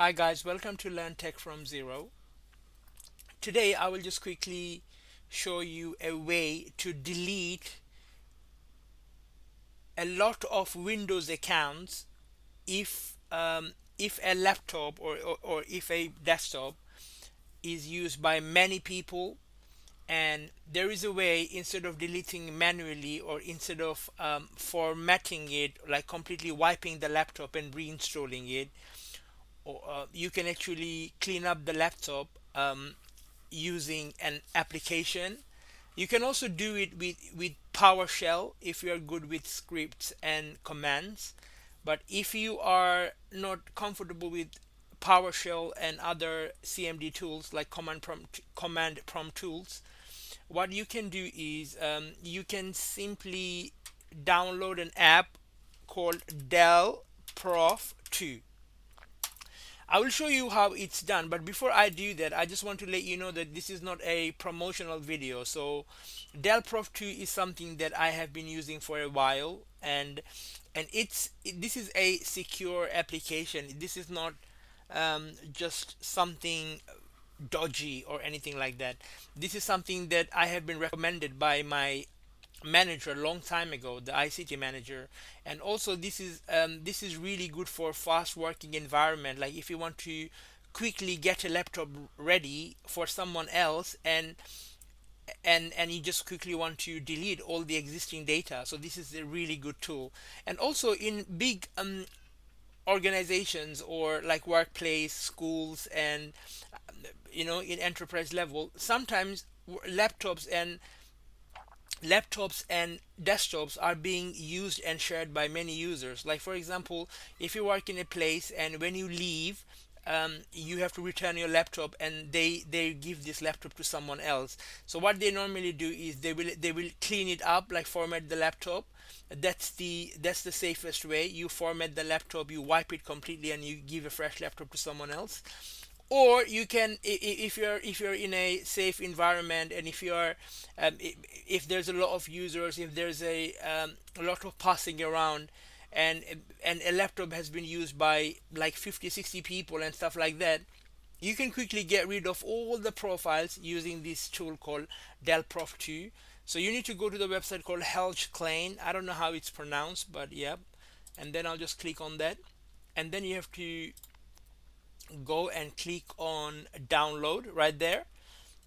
Hi guys, welcome to Learn Tech from Zero. Today I will just quickly show you a way to delete a lot of Windows accounts if a laptop or if a desktop is used by many people, and there is a way, instead of deleting manually or instead of formatting it, like completely wiping the laptop and reinstalling it, or you can actually clean up the laptop using an application. You can also do it with PowerShell if you are good with scripts and commands. But if you are not comfortable with PowerShell and other CMD tools like command prompt tools, what you can do is you can simply download an app called DelProf2. I will show you how it's done, but before I do that, I just want to let you know that this is not a promotional video. So DelProf2 is something that I have been using for a while, and this is a secure application. This is not just something dodgy or anything like that. This is something that I have been recommended by my manager a long time ago, the ICT manager. And also this is really good for fast working environment, like if you want to quickly get a laptop ready for someone else, and you just quickly want to delete all the existing data. So this is a really good tool. And also in big organizations, or like workplace, schools, and in enterprise level, sometimes laptops and desktops are being used and shared by many users. Like for example, if you work in a place and when you leave, you have to return your laptop, and they give this laptop to someone else. So what they normally do is they will clean it up, like format the laptop. That's the safest way. You format the laptop, you wipe it completely, and you give a fresh laptop to someone else. Or you can, if you're in a safe environment, and if there's a lot of users, if there's a lot of passing around, and and a laptop has been used by like 50, 60 people and stuff like that, you can quickly get rid of all the profiles using this tool called DelProf2. So you need to go to the website called Helge. I don't know how it's pronounced, but yeah. And then I'll just click on that, and then you have to go and click on download right there,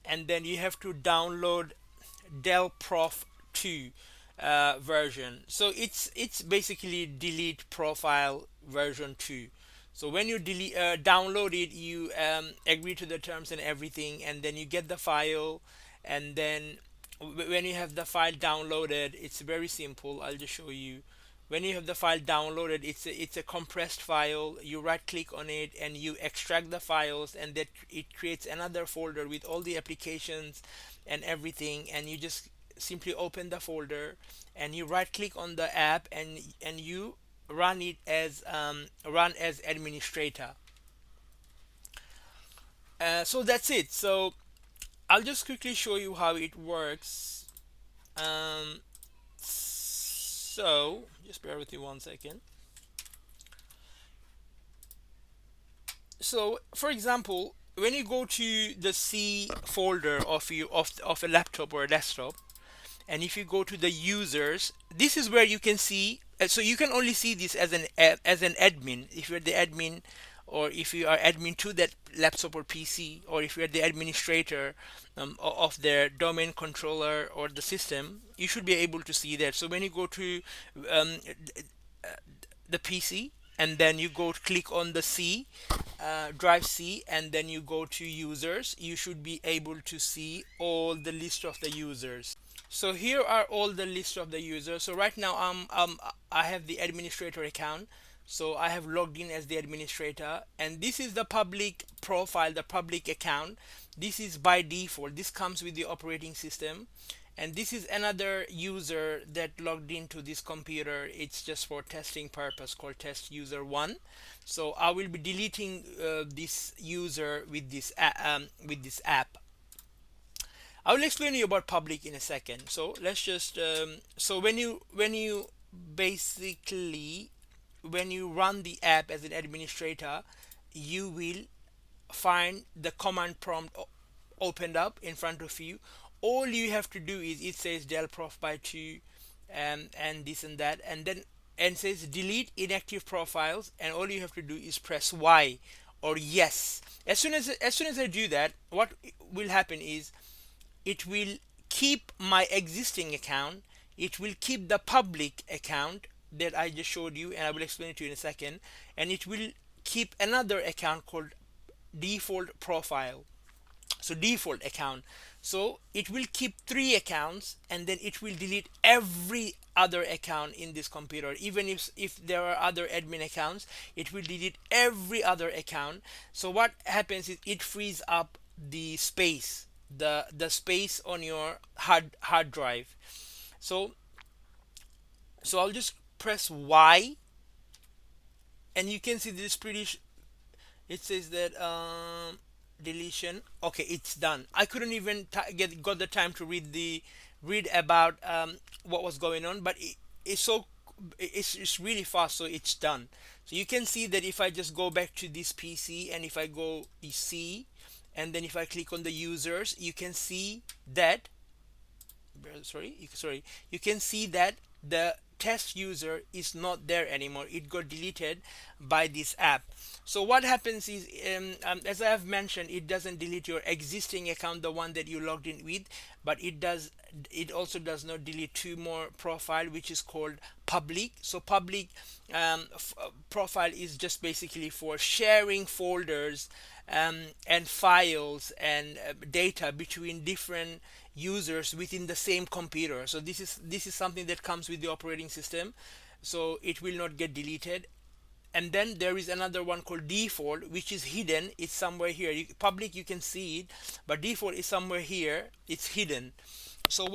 and then you have to download DelProf 2 version. So it's basically delete profile version 2. So when you download it, you agree to the terms and everything, and then you get the file. And then when you have the file downloaded, it's very simple. I'll just show you. When you have the file downloaded, it's a compressed file. You right click on it and you extract the files, and that it creates another folder with all the applications and everything. And you just simply open the folder, and you right click on the app, and you run as administrator. So that's it. So I'll just quickly show you how it works. So just bear with me 1 second. So for example, when you go to the C folder of a laptop or a desktop, and if you go to the users, this is where you can see. So you can only see this as an admin if you're the admin, or if you are admin to that laptop or PC, or if you're the administrator of their domain controller or the system. You should be able to see that. So when you go to um, the PC, and then you go click on the C, drive C, and then you go to users, you should be able to see all the list of the users. So here are all the list of the users. So right now I have the administrator account. So I have logged in as the administrator, and this is the public profile, the public account. This is by default. This comes with the operating system. And this is another user that logged into this computer. It's just for testing purpose, called test user 1. So I will be deleting this user with this app. I will explain you about public in a second. So let's just so basically when you run the app as an administrator, you will find the command prompt opened up in front of you. All you have to do is, it says DelProf by 2 and this and that, and then and says delete inactive profiles, and all you have to do is press Y or yes. As soon as I do that, what will happen is it will keep my existing account, it will keep the public account that I just showed you, and I will explain it to you in a second, and it will keep another account called default profile, so default account. So it will keep three accounts, and then it will delete every other account in this computer. Even if there are other admin accounts, it will delete every other account. So what happens is it frees up the space, the space on your hard drive. So I'll just press Y, and you can see this pretty it says that deletion. Okay, it's done. I couldn't even got the time to read about what was going on, but it's really fast, so it's done. So you can see that if I just go back to this PC, and if I go C, and then if I click on the users, you can see that you can see that the test user is not there anymore. It got deleted by this app. So what happens is, as I have mentioned, it doesn't delete your existing account, the one that you logged in with, but it also does not delete two more profile, which is called public. So public profile is just basically for sharing folders and files and data between different users within the same computer. So this is something that comes with the operating system, so it will not get deleted. And then there is another one called default, which is hidden. It's somewhere here. Public, you can see it, but default is somewhere here. It's hidden. So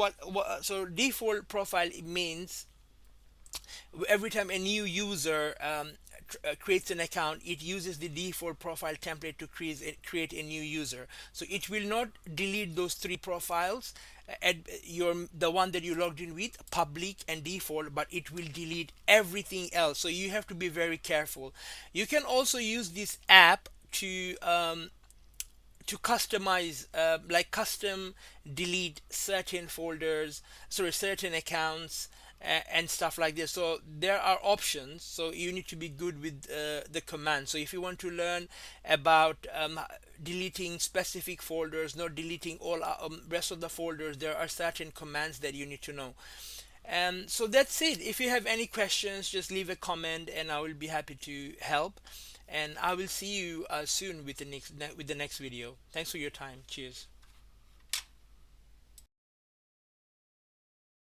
so default profile means every time a new user creates an account, it uses the default profile template to create a new user. So it will not delete those three profiles, the one that you logged in with, public and default, but it will delete everything else. So you have to be very careful. You can also use this app to customize, like custom delete certain folders, sorry, certain accounts, and stuff like this. So there are options, so you need to be good with the command. So if you want to learn about deleting specific folders, not deleting all rest of the folders, there are certain commands that you need to know. So that's it. If you have any questions, just leave a comment and I will be happy to help, and I will see you soon with the next video. Thanks for your time. Cheers.